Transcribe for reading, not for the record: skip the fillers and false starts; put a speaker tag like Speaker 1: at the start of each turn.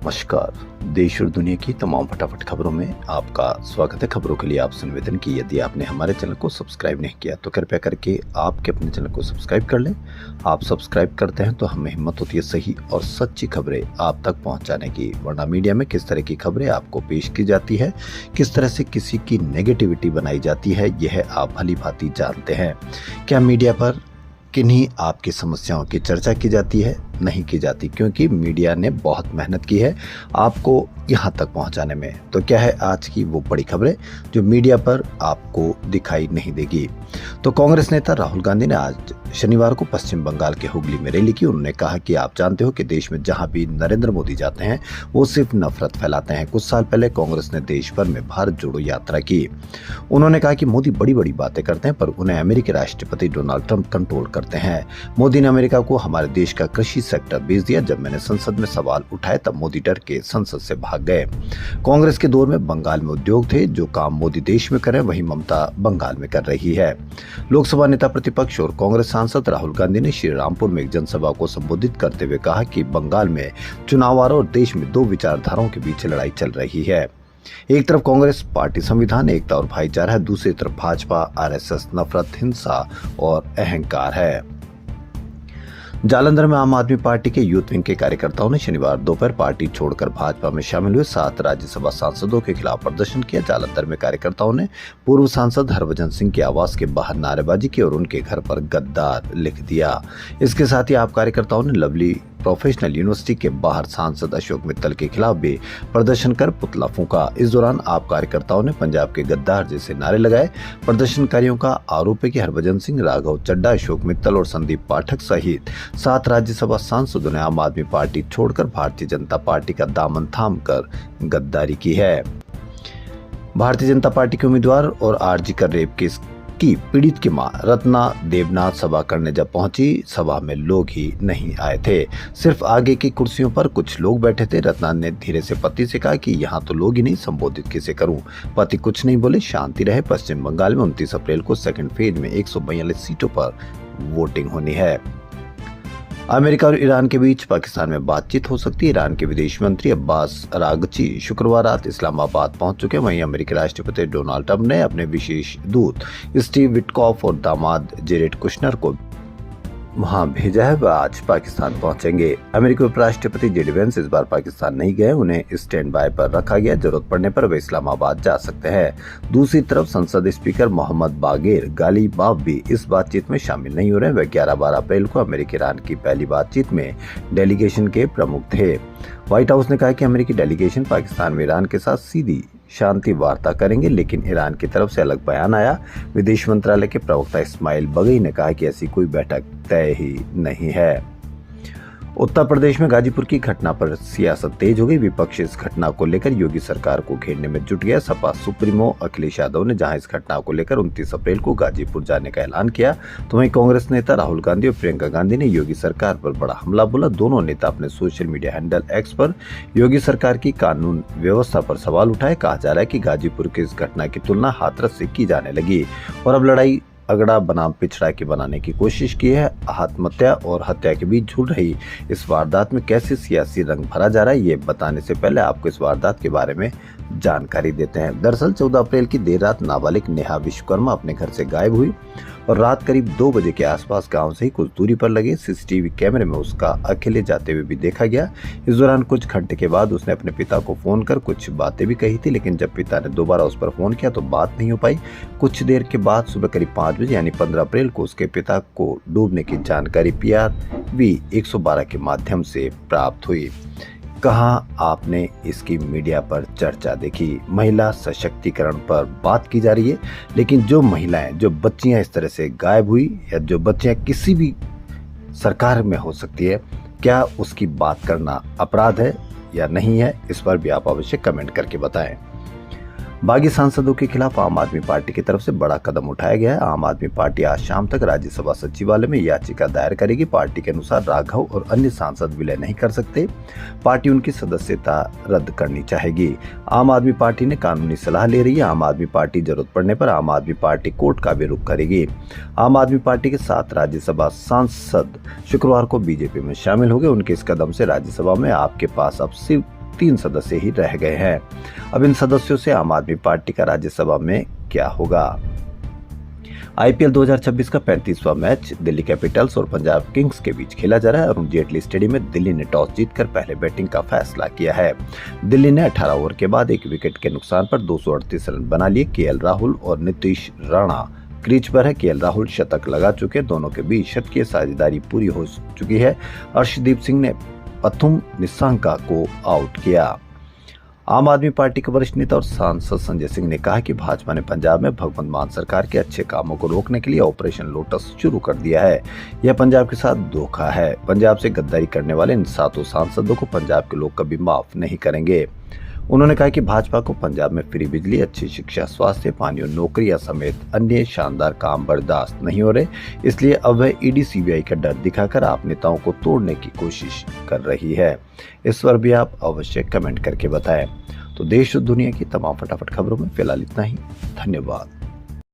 Speaker 1: नमस्कार। देश और दुनिया की तमाम फटाफट खबरों में आपका स्वागत है। खबरों के लिए आपसे निवेदन की यदि आपने हमारे चैनल को सब्सक्राइब नहीं किया तो कृपया करके आपके अपने चैनल को सब्सक्राइब कर लें। आप सब्सक्राइब करते हैं तो हमें हिम्मत होती है सही और सच्ची खबरें आप तक पहुंचाने की, वरना मीडिया में किस तरह की खबरें आपको पेश की जाती है, किस तरह से किसी की नेगेटिविटी बनाई जाती है, यह आप भली भांति जानते हैं। क्या मीडिया पर किन्हीं आपकी समस्याओं की चर्चा की जाती है? नहीं की जाती, क्योंकि मीडिया ने बहुत मेहनत की है आपको यहाँ तक पहुँचाने में। तो क्या है आज की वो बड़ी खबरें जो मीडिया पर आपको दिखाई नहीं देगी। तो कांग्रेस नेता राहुल गांधी ने आज शनिवार को पश्चिम बंगाल के हुगली में रैली की। उन्होंने कहा कि आप जानते हो कि देश में जहां भी नरेंद्र मोदी जाते हैं वो सिर्फ नफरत फैलाते हैं। कुछ साल पहले कांग्रेस ने देश भर में भारत जोड़ो यात्रा की। उन्होंने कहा कि मोदी बड़ी बड़ी बातें करते हैं पर उन्हें अमेरिकी राष्ट्रपति डोनाल्ड ट्रंप कंट्रोल करते हैं। मोदी ने अमेरिका को हमारे देश का कृषि सेक्टर बेच दिया। जब मैंने संसद में सवाल उठाए तब मोदी डर के संसद से भाग गए। कांग्रेस के दौर में बंगाल में उद्योग थे। जो काम मोदी देश में करें वही ममता बंगाल में कर रही है। लोकसभा नेता प्रतिपक्ष और कांग्रेस सांसद राहुल गांधी ने श्री रामपुर में एक जनसभा को संबोधित करते हुए कहा कि बंगाल में चुनाव आ रहा और देश में दो विचारधाराओं के बीच लड़ाई चल रही है। एक तरफ कांग्रेस पार्टी संविधान, एकता और भाईचारा है, दूसरी तरफ भाजपा आरएसएस नफरत, हिंसा और अहंकार है। जालंधर में आम आदमी पार्टी के यूथ विंग के कार्यकर्ताओं ने शनिवार दोपहर पार्टी छोड़कर भाजपा में शामिल हुए 7 राज्यसभा सांसदों के खिलाफ प्रदर्शन किया। जालंधर में कार्यकर्ताओं ने पूर्व सांसद हरभजन सिंह के आवास के बाहर नारेबाजी की और उनके घर पर गद्दार लिख दिया। इसके साथ ही आप कार्यकर्ताओं ने लवली प्रोफेशनल यूनिवर्सिटी के बाहर सांसद अशोक मित्तल के खिलाफ भी प्रदर्शन कर पुतला फूंका। इस दौरान आप कार्यकर्ताओं ने पंजाब के गद्दार जैसे नारे लगाए। प्रदर्शनकारियों का आरोप है कि हरभजन सिंह, राघव चड्ढा, अशोक मित्तल और संदीप पाठक सहित 7 राज्यसभा सांसदों ने आम आदमी पार्टी छोड़कर भारतीय जनता पार्टी का दामन थाम कर गद्दारी की है। भारतीय जनता पार्टी के उम्मीदवार और आरजी कर रेप केस की पीड़ित की मां रत्ना देवनाथ सभा करने जब पहुंची, सभा में लोग ही नहीं आए थे, सिर्फ आगे की कुर्सियों पर कुछ लोग बैठे थे। रत्ना ने धीरे से पति से कहा कि यहाँ तो लोग ही नहीं, संबोधित किसे करूं। पति कुछ नहीं बोले, शांति रहे। पश्चिम बंगाल में 29 अप्रैल को सेकंड फेज में 142 सीटों पर वोटिंग होनी है। अमेरिका और ईरान के बीच पाकिस्तान में बातचीत हो सकती है। ईरान के विदेश मंत्री अब्बास अरागची शुक्रवार रात इस्लामाबाद पहुंच चुके हैं। वहीं अमेरिकी राष्ट्रपति डोनाल्ड ट्रंप ने अपने विशेष दूत स्टीव विटकॉफ और दामाद जेरेड कुशनर को वहां भेजा है। वह आज पाकिस्तान पहुंचेंगे। अमेरिकी उपराष्ट्रपति जेडी वेंस इस बार पाकिस्तान नहीं गए, उन्हें स्टैंड बाय पर रखा गया। जरूरत पड़ने पर वे इस्लामाबाद जा सकते हैं। दूसरी तरफ संसद स्पीकर मोहम्मद बागेर गालिबाफ भी इस बातचीत में शामिल नहीं हो रहे हैं। वे 11-12 अप्रैल को अमेरिकी ईरान की पहली बातचीत में डेलीगेशन के प्रमुख थे। व्हाइट हाउस ने कहा कि अमेरिकी डेलीगेशन पाकिस्तान में ईरान के साथ सीधी शांति वार्ता करेंगे, लेकिन ईरान की तरफ से अलग बयान आया। विदेश मंत्रालय के प्रवक्ता इस्माइल बगई ने कहा कि ऐसी कोई बैठक तय ही नहीं है। उत्तर प्रदेश में गाजीपुर की घटना पर सियासत तेज हो गई। विपक्ष इस घटना को लेकर योगी सरकार को घेरने में जुट गया। सपा सुप्रीमो अखिलेश यादव ने जहां इस घटना को लेकर 29 अप्रैल को गाजीपुर जाने का ऐलान किया, तो वहीं कांग्रेस नेता राहुल गांधी और प्रियंका गांधी ने योगी सरकार पर बड़ा हमला बोला। दोनों नेता अपने सोशल मीडिया हैंडल एक्स पर योगी सरकार की कानून व्यवस्था पर सवाल उठाए। कहा जा रहा है कि गाजीपुर की इस घटना की तुलना हाथरस से की जाने लगी और अब लड़ाई अगड़ा बनाम पिछड़ा की बनाने की कोशिश की है। आत्महत्या और हत्या के बीच झूल रही इस वारदात में कैसे सियासी रंग भरा जा रहा है, ये बताने से पहले आपको इस वारदात के बारे में जानकारी देते हैं। दरअसल 14 अप्रैल की देर रात नाबालिग नेहा विश्वकर्मा अपने घर से गायब हुई और रात करीब 2 बजे के आसपास गांव से ही कुछ दूरी पर लगे सीसीटीवी कैमरे में उसका अकेले जाते हुए भी देखा गया। इस दौरान कुछ घंटे के बाद उसने अपने पिता को फोन कर कुछ बातें भी कही थी, लेकिन जब पिता ने दोबारा उस पर फोन किया तो बात नहीं हो पाई। कुछ देर के बाद सुबह करीब 5 बजे यानी 15 अप्रैल को उसके पिता को डूबने की जानकारी PRV 112 के माध्यम से प्राप्त हुई। कहाँ आपने इसकी मीडिया पर चर्चा देखी। महिला सशक्तिकरण पर बात की जा रही है, लेकिन जो महिलाएं, जो बच्चियां इस तरह से गायब हुई या जो बच्चियां किसी भी सरकार में हो सकती है, क्या उसकी बात करना अपराध है या नहीं है, इस पर भी आप अवश्य कमेंट करके बताएं। बागी सांसदों के खिलाफ आम आदमी पार्टी की तरफ से बड़ा कदम उठाया गया है। आम आदमी पार्टी आज शाम तक राज्यसभा सचिवालय में याचिका दायर करेगी। पार्टी के अनुसार राघव और अन्य सांसद विलय नहीं कर सकते। पार्टी उनकी सदस्यता रद्द करनी चाहेगी। आम आदमी पार्टी ने कानूनी सलाह ले रही है। आम आदमी पार्टी जरूरत पड़ने पर आम आदमी पार्टी कोर्ट का भी रुख करेगी। आम आदमी पार्टी के 7 राज्यसभा सांसद शुक्रवार को बीजेपी में शामिल हो गए। उनके इस कदम से राज्यसभा में आपके पास अब सिर्फ 3 सदस्य ही रह गए हैं। अब इन सदस्यों से आम आदमी पार्टी का राज्यसभा में क्या होगा? आईपीएल 2026 का 35वां मैच दिल्ली कैपिटल्स और पंजाब किंग्स के बीच खेला जा रहा है। अरुण जेटली स्टेडियम में दिल्ली ने टॉस जीतकर पहले बैटिंग का फैसला किया है। दिल्ली ने 18 ओवर के बाद 1 विकेट के नुकसान पर 238 रन बना लिए। केएल राहुल और नीतीश राणा क्रीज पर है। केएल राहुल शतक लगा चुके, दोनों के बीच शतकीय साझेदारी पूरी हो चुकी है। अर्शदीप सिंह ने पथुम निशंका को आउट किया। आम आदमी पार्टी के वरिष्ठ नेता और सांसद संजय सिंह ने कहा कि भाजपा ने पंजाब में भगवंत मान सरकार के अच्छे कामों को रोकने के लिए ऑपरेशन लोटस शुरू कर दिया है। यह पंजाब के साथ धोखा है। पंजाब से गद्दारी करने वाले इन 7 सांसदों को पंजाब के लोग कभी माफ नहीं करेंगे। उन्होंने कहा कि भाजपा को पंजाब में फ्री बिजली, अच्छी शिक्षा, स्वास्थ्य, पानी और नौकरियां समेत अन्य शानदार काम बर्दाश्त नहीं हो रहे, इसलिए अब वह ईडी सीबीआई का डर दिखाकर आप नेताओं को तोड़ने की कोशिश कर रही है। इस पर भी आप अवश्य कमेंट करके बताएं। तो देश और दुनिया की तमाम फटाफट खबरों में फिलहाल इतना ही। धन्यवाद।